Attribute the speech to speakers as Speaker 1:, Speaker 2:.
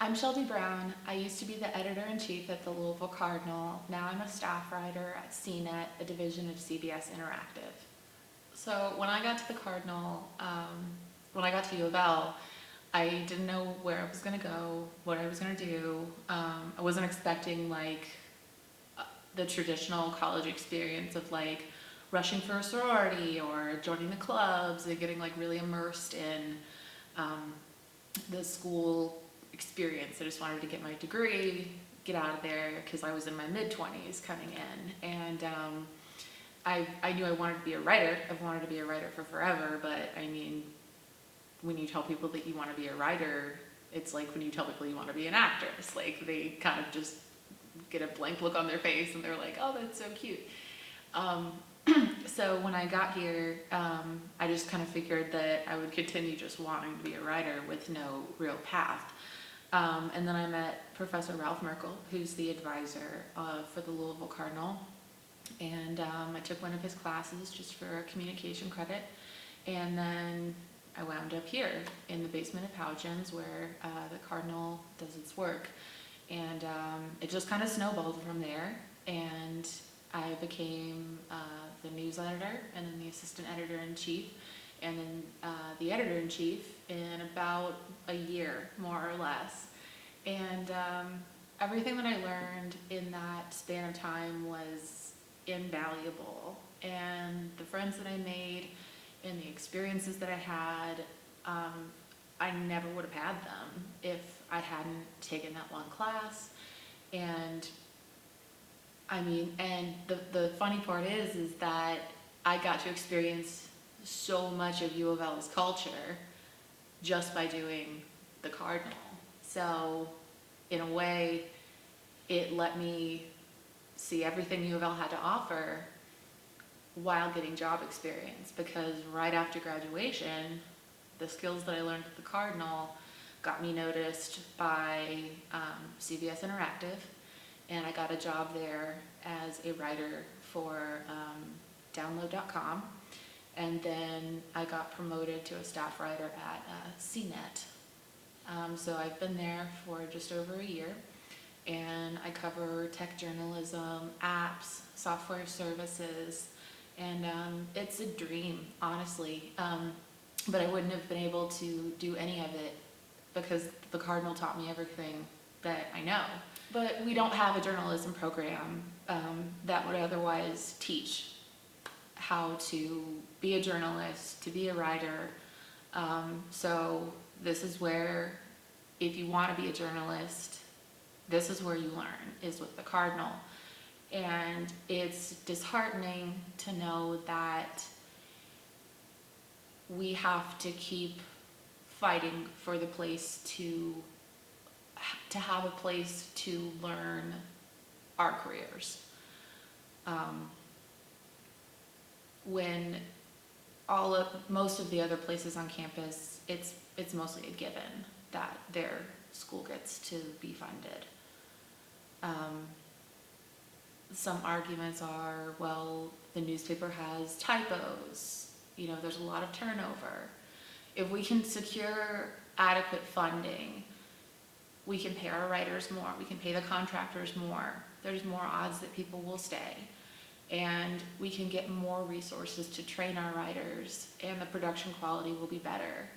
Speaker 1: I'm Shelby Brown. I used to be the editor-in-chief at the Louisville Cardinal. Now I'm a staff writer at CNET, a division of CBS Interactive. So when I got to the Cardinal, when I got to U of L, I didn't know where I was going to go, what I was going to do. I wasn't expecting the traditional college experience of rushing for a sorority or joining the clubs and getting really immersed in the school experience. I just wanted to get my degree, get out of there, because I was in my mid-20s coming in. And I knew I wanted to be a writer. I've wanted to be a writer for forever, but I mean, when you tell people that you want to be a writer, it's like when you tell people you want to be an actress. They kind of just get a blank look on their face and they're like, oh, that's so cute. So when I got here, I just kind of figured that I would continue just wanting to be a writer with no real path. And then I met Professor Ralph Merkel, who's the advisor for the Louisville Cardinal. And I took one of his classes just for a communication credit. And then I wound up here in the basement of Hougens where the Cardinal does its work. And it just kind of snowballed from there. And I became the news editor and then the assistant editor-in-chief and then the editor-in-chief in about a year, more or less. And everything that I learned in that span of time was invaluable. And the friends that I made and the experiences that I had, I never would have had them if I hadn't taken that one class. And I mean, and the funny part is that I got to experience so much of U of L's culture just by doing the Cardinal. So in a way, it let me see everything U of L had to offer while getting job experience, because right after graduation, the skills that I learned at the Cardinal got me noticed by CBS Interactive, and I got a job there as a writer for download.com, and then I got promoted to a staff writer at CNET. So I've been there for just over a year, and I cover tech journalism, apps, software services, and it's a dream, honestly. But I wouldn't have been able to do any of it because the Cardinal taught me everything that I know. But we don't have a journalism program that would otherwise teach how to be a journalist, to be a writer. So this is where, if you want to be a journalist, this is where you learn, is with the Cardinal. And it's disheartening to know that we have to keep fighting for the place to have a place to learn our careers. When most of the other places on campus, it's mostly a given that their school gets to be funded. Some arguments are, well, the newspaper has typos, there's a lot of turnover. If we can secure adequate funding, we can pay our writers more, we can pay the contractors more, there's more odds that people will stay. And we can get more resources to train our writers, and the production quality will be better.